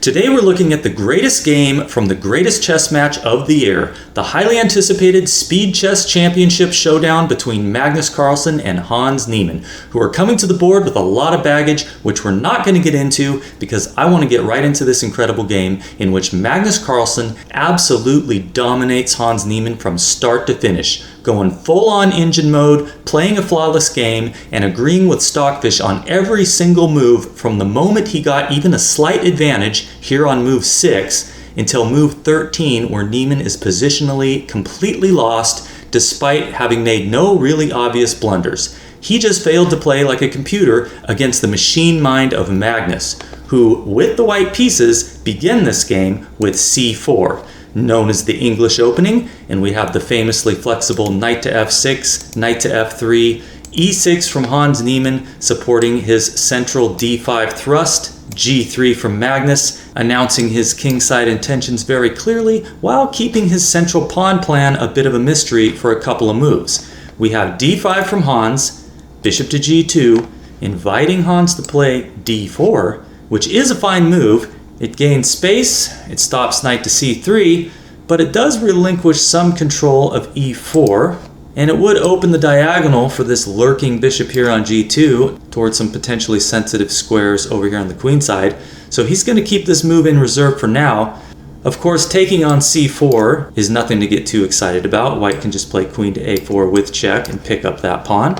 Today we're looking at the greatest game from the greatest chess match of the year, the highly anticipated Speed Chess Championship showdown between Magnus Carlsen and Hans Niemann, who are coming to the board with a lot of baggage, which we're not going to get into because I want to get right into this incredible game in which Magnus Carlsen absolutely dominates Hans Niemann from start to finish, going full-on engine mode, playing a flawless game, and agreeing with Stockfish on every single move from the moment he got even a slight advantage here on move 6 until move 13, where Niemann is positionally completely lost despite having made no really obvious blunders. He just failed to play like a computer against the machine mind of Magnus, who, with the white pieces, begin this game with c4, known as the English opening, and we have the famously flexible knight to f6, knight to f3, e6 from Hans Niemann supporting his central d5 thrust, g3 from Magnus, announcing his kingside intentions very clearly while keeping his central pawn plan a bit of a mystery for a couple of moves. We have d5 from Hans, bishop to g2, inviting Hans to play d4, which is a fine move. It gains space, it stops knight to c3, but it does relinquish some control of e4, and it would open the diagonal for this lurking bishop here on g2 towards some potentially sensitive squares over here on the queen side. So he's going to keep this move in reserve for now. Of course, taking on c4 is nothing to get too excited about. White can just play queen to a4 with check and pick up that pawn.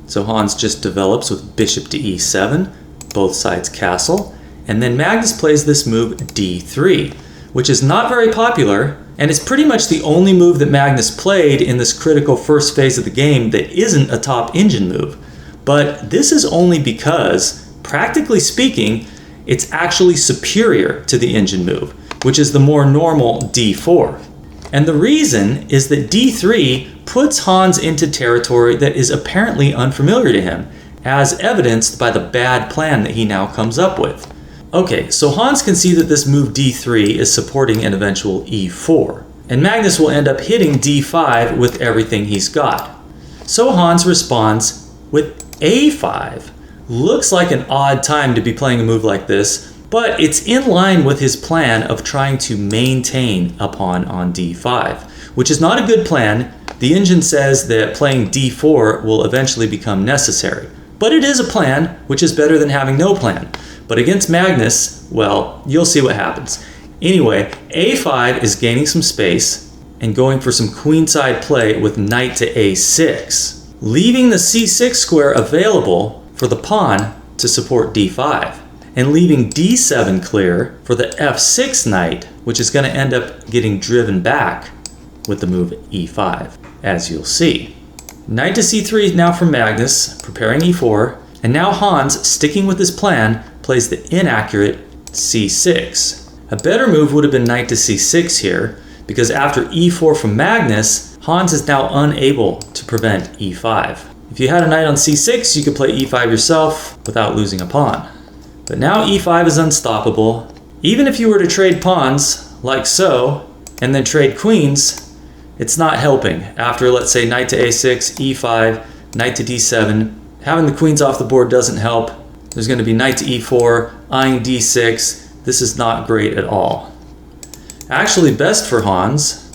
So Hans just develops with bishop to e7, both sides castle. And then Magnus plays this move d3, which is not very popular, and it's pretty much the only move that Magnus played in this critical first phase of the game that isn't a top engine move. But this is only because, practically speaking, it's actually superior to the engine move, which is the more normal d4. And the reason is that d3 puts Hans into territory that is apparently unfamiliar to him, as evidenced by the bad plan that he now comes up with. Okay, so Hans can see that this move d3 is supporting an eventual e4, and Magnus will end up hitting d5 with everything he's got. So Hans responds with a5. Looks like an odd time to be playing a move like this, but it's in line with his plan of trying to maintain a pawn on d5, which is not a good plan. The engine says that playing d4 will eventually become necessary, but it is a plan, which is better than having no plan. But against Magnus, well, you'll see what happens. Anyway, a5 is gaining some space and going for some queenside play with knight to a6, leaving the c6 square available for the pawn to support d5, and leaving d7 clear for the f6 knight, which is going to end up getting driven back with the move e5, as you'll see. Knight to c3 now from Magnus, preparing e4, and now Hans, sticking with his plan, plays the inaccurate c6. A better move would have been knight to c6 here, because after e4 from Magnus, Hans is now unable to prevent e5. If you had a knight on c6, you could play e5 yourself without losing a pawn. But now e5 is unstoppable. Even if you were to trade pawns, like so, and then trade queens, it's not helping. After, let's say, knight to a6, e5, knight to d7, having the queens off the board doesn't help. There's going to be knight to e4, eyeing d6. This is not great at all. Actually, best for Hans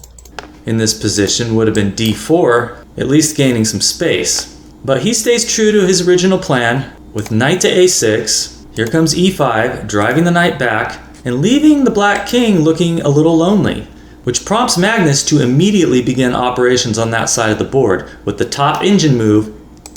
in this position would have been d4, at least gaining some space. But he stays true to his original plan with knight to a6. Here comes e5, driving the knight back and leaving the black king looking a little lonely, which prompts Magnus to immediately begin operations on that side of the board with the top engine move,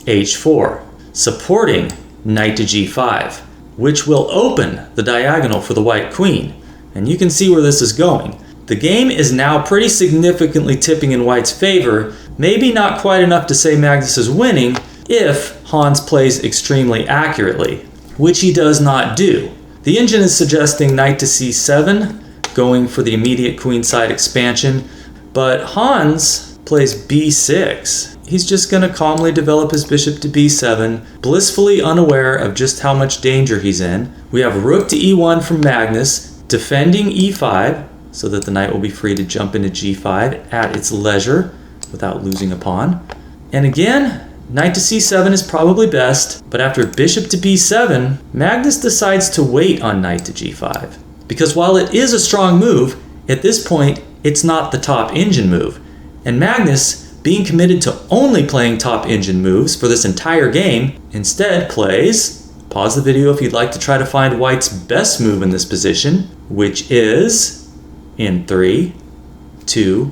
h4, supporting knight to g5, which will open the diagonal for the white queen. And you can see where this is going. The game is now pretty significantly tipping in white's favor, maybe not quite enough to say Magnus is winning if Hans plays extremely accurately, which he does not do. The engine is suggesting knight to c7, going for the immediate queenside expansion, but Hans plays b6. He's just going to calmly develop his bishop to b7, blissfully unaware of just how much danger he's in. We have rook to e1 from Magnus, defending e5, so that the knight will be free to jump into g5 at its leisure without losing a pawn. And again, knight to c7 is probably best, but after bishop to b7, Magnus decides to wait on knight to g5. because while it is a strong move, at this point, it's not the top engine move. And Magnus, being committed to only playing top engine moves for this entire game, instead plays, pause the video if you'd like to try to find white's best move in this position, which is, in 3, 2,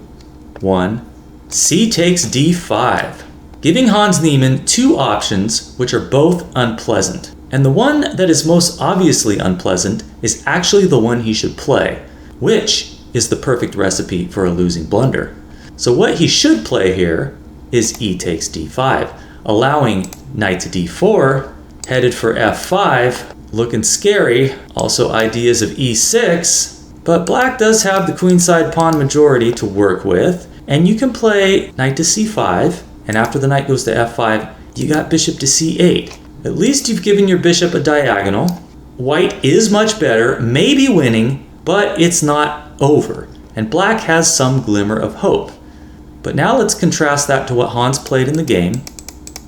1, c takes d5, giving Hans Niemann two options which are both unpleasant. And the one that is most obviously unpleasant is actually the one he should play, which is the perfect recipe for a losing blunder. So what he should play here is e takes d5, allowing knight to d4, headed for f5, looking scary, also ideas of e6, but black does have the queenside pawn majority to work with, and you can play knight to c5, and after the knight goes to f5, you got bishop to c8. At least you've given your bishop a diagonal. White is much better, maybe winning, but it's not over, and black has some glimmer of hope. But now let's contrast that to what Hans played in the game,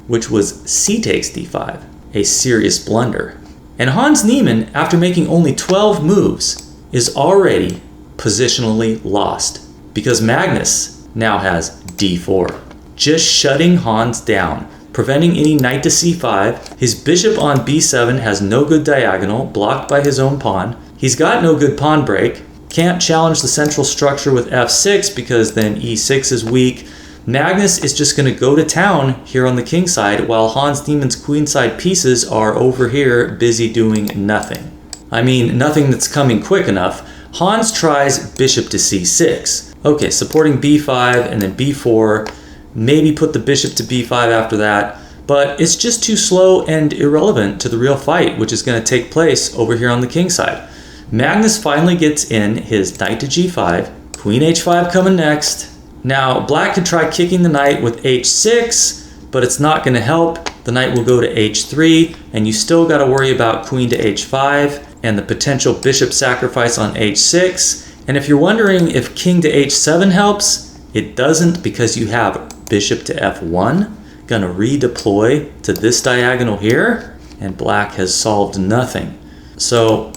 which was c takes d5, a serious blunder. And Hans Niemann, after making only 12 moves, is already positionally lost, because Magnus now has d4, just shutting Hans down, preventing any knight to c5. His bishop on b7 has no good diagonal, blocked by his own pawn. He's got no good pawn break. Can't challenge the central structure with f6 because then e6 is weak. Magnus is just going to go to town here on the king side while Hans Niemann's queenside pieces are over here busy doing nothing. I mean, nothing that's coming quick enough. Hans tries bishop to c6. Okay, supporting b5 and then b4. Maybe put the bishop to b5 after that. But it's just too slow and irrelevant to the real fight, which is going to take place over here on the king side. Magnus finally gets in his knight to g5, queen h5 coming next. Now, black could try kicking the knight with h6, but it's not going to help. The knight will go to h3, and you still got to worry about queen to h5 and the potential bishop sacrifice on h6. And if you're wondering if king to h7 helps, it doesn't, because you have bishop to f1, going to redeploy to this diagonal here, and black has solved nothing. So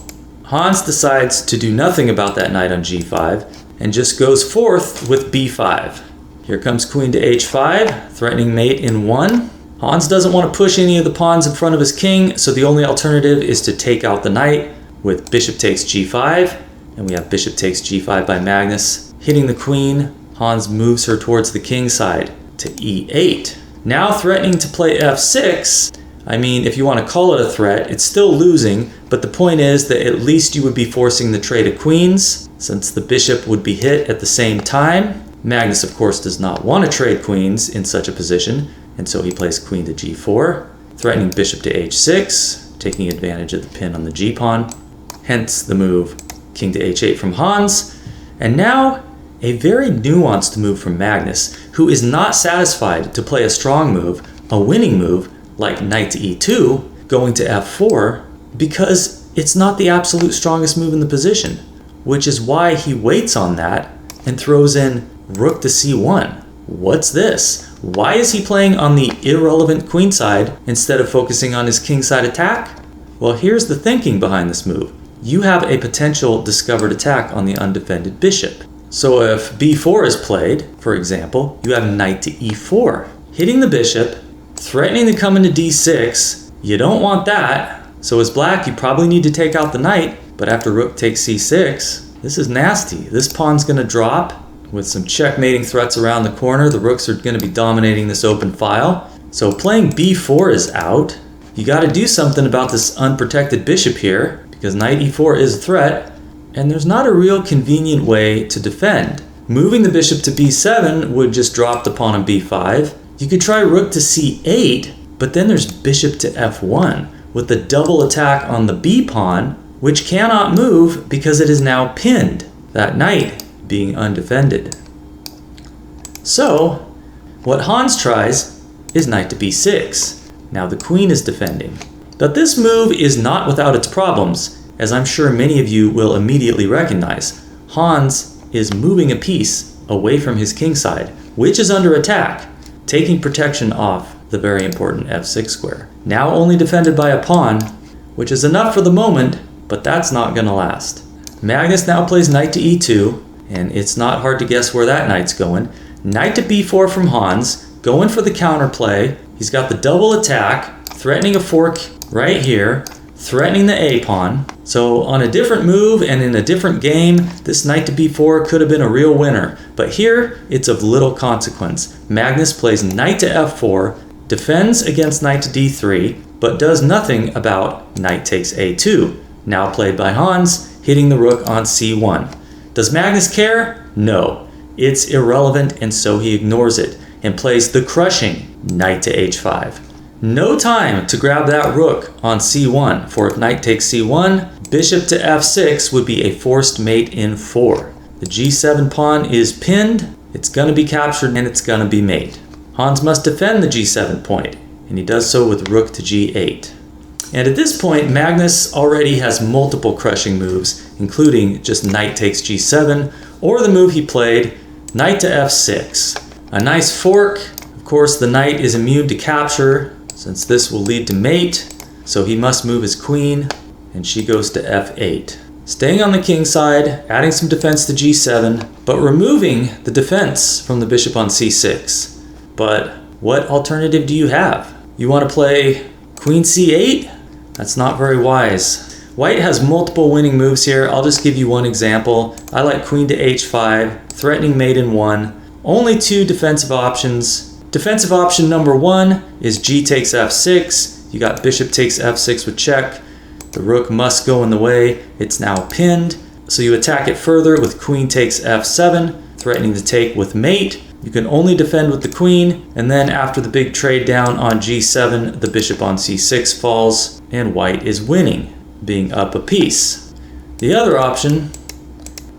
Hans decides to do nothing about that knight on g5 and just goes forth with b5. Here comes queen to h5, threatening mate in 1. Hans doesn't want to push any of the pawns in front of his king, so the only alternative is to take out the knight with bishop takes g5, and we have bishop takes g5 by Magnus. Hitting the queen, Hans moves her towards the king side to e8. Now threatening to play f6. I mean, if you want to call it a threat, it's still losing, but the point is that at least you would be forcing the trade of queens, since the bishop would be hit at the same time. Magnus, of course, does not want to trade queens in such a position, and so he plays queen to g4, threatening bishop to h6, taking advantage of the pin on the g-pawn. Hence the move king to h8 from Hans. And now, a very nuanced move from Magnus, who is not satisfied to play a strong move, a winning move, like knight to e2, going to f4, because it's not the absolute strongest move in the position, which is why he waits on that and throws in rook to c1. What's this? Why is he playing on the irrelevant queen side instead of focusing on his king side attack? Well, here's the thinking behind this move. You have a potential discovered attack on the undefended bishop. So if b4 is played, for example, you have knight to e4, hitting the bishop, threatening to come into d6. You don't want that. So as black, you probably need to take out the knight, but after rook takes c6, this is nasty. This pawn's going to drop with some checkmating threats around the corner. The rooks are going to be dominating this open file. So playing b4 is out. You got to do something about this unprotected bishop here, because knight e4 is a threat, and there's not a real convenient way to defend. Moving the bishop to b7 would just drop the pawn on b5. You could try rook to c8, but then there's bishop to f1 with the double attack on the b pawn, which cannot move because it is now pinned, that knight being undefended. So, what Hans tries is knight to b6. Now the queen is defending. But this move is not without its problems, as I'm sure many of you will immediately recognize. Hans is moving a piece away from his king side, which is under attack, taking protection off the very important f6 square. Now only defended by a pawn, which is enough for the moment, but that's not going to last. Magnus now plays knight to e2, and it's not hard to guess where that knight's going. Knight to b4 from Hans, going for the counterplay. He's got the double attack, threatening a fork right here, threatening the a-pawn. So on a different move and in a different game, this knight to b4 could have been a real winner. But here, it's of little consequence. Magnus plays knight to f4, defends against knight to d3, but does nothing about knight takes a2. Now played by Hans, hitting the rook on c1. Does Magnus care? No. It's irrelevant, and so he ignores it and plays the crushing knight to h5. No time to grab that rook on c1, for if knight takes c1, bishop to f6 would be a forced mate in 4. The g7 pawn is pinned, it's going to be captured, and it's going to be mate. Hans must defend the g7 point, and he does so with rook to g8. And at this point, Magnus already has multiple crushing moves, including just knight takes g7, or the move he played, knight to f6. A nice fork. Of course, the knight is immune to capture, since this will lead to mate, so he must move his queen, and she goes to f8. Staying on the king side, adding some defense to g7, but removing the defense from the bishop on c6. But what alternative do you have? You want to play queen c8? That's not very wise. White has multiple winning moves here. I'll just give you one example. I like queen to h5, threatening mate in 1. Only 2 defensive options. Defensive option number 1 is g takes f6. You got bishop takes f6 with check. The rook must go in the way. It's now pinned. So you attack it further with queen takes f7, threatening to take with mate. You can only defend with the queen, and then after the big trade down on g7, the bishop on c6 falls, and white is winning, being up a piece. The other option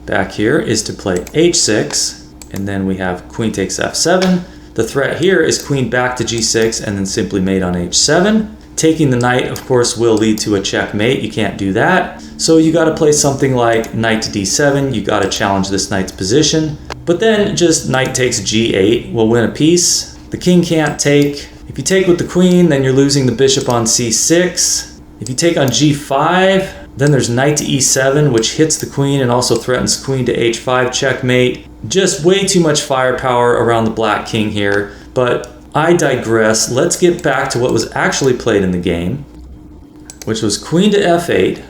back here is to play h6, and then we have queen takes f7. The threat here is queen back to g6 and then simply mate on h7. Taking the knight, of course, will lead to a checkmate. You can't do that. So you got to play something like knight to d7. You got to challenge this knight's position. But then just knight takes g8 will win a piece. The king can't take. If you take with the queen, then you're losing the bishop on c6. If you take on g5, then there's knight to e7, which hits the queen and also threatens queen to h5 checkmate. Just way too much firepower around the black king here, but I digress. Let's get back to what was actually played in the game, which was queen to f8,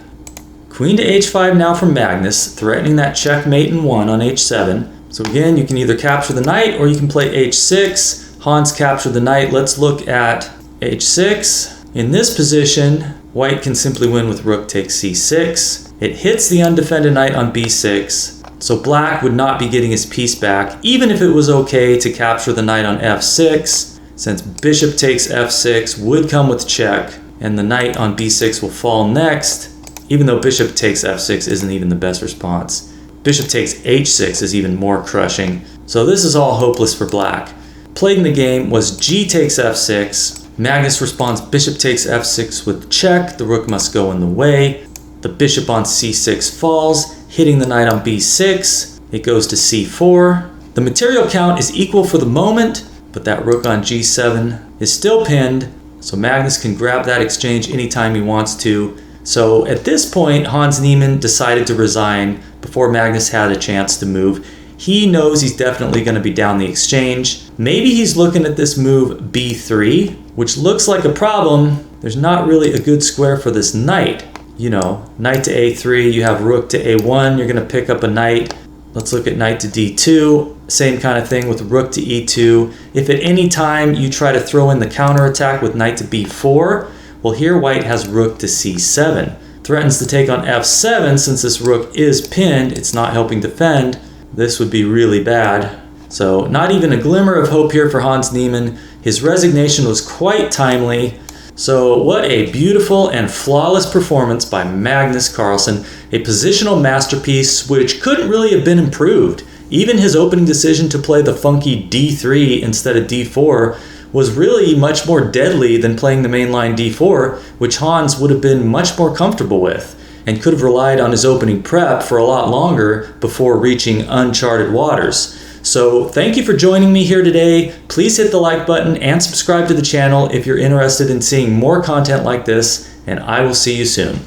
queen to h5 now from Magnus, threatening that checkmate in 1 on h7. So again, you can either capture the knight or you can play h6. Hans captured the knight. Let's look at h6. In this position, white can simply win with rook takes c6. It hits the undefended knight on b6. So black would not be getting his piece back, even if it was okay to capture the knight on f6, since bishop takes f6 would come with check, and the knight on b6 will fall next, even though bishop takes f6 isn't even the best response. Bishop takes h6 is even more crushing, so this is all hopeless for black. Played in the game was g takes f6, Magnus responds bishop takes f6 with check, the rook must go in the way, the bishop on c6 falls, hitting the knight on b6, it goes to c4. The material count is equal for the moment, but that rook on g7 is still pinned, so Magnus can grab that exchange anytime he wants to. So at this point, Hans Niemann decided to resign before Magnus had a chance to move. He knows he's definitely going to be down the exchange. Maybe he's looking at this move b3, which looks like a problem. There's not really a good square for this knight. You know, knight to a3, you have rook to a1, you're going to pick up a knight. Let's look at knight to d2, same kind of thing with rook to e2. If at any time you try to throw in the counterattack with knight to b4, well here white has rook to c7. Threatens to take on f7 since this rook is pinned, it's not helping defend. This would be really bad. So not even a glimmer of hope here for Hans Niemann. His resignation was quite timely. So what a beautiful and flawless performance by Magnus Carlsen, a positional masterpiece which couldn't really have been improved. Even his opening decision to play the funky d3 instead of d4 was really much more deadly than playing the mainline d4, which Hans would have been much more comfortable with, and could have relied on his opening prep for a lot longer before reaching uncharted waters. So thank you for joining me here today. Please hit the like button and subscribe to the channel if you're interested in seeing more content like this, and I will see you soon.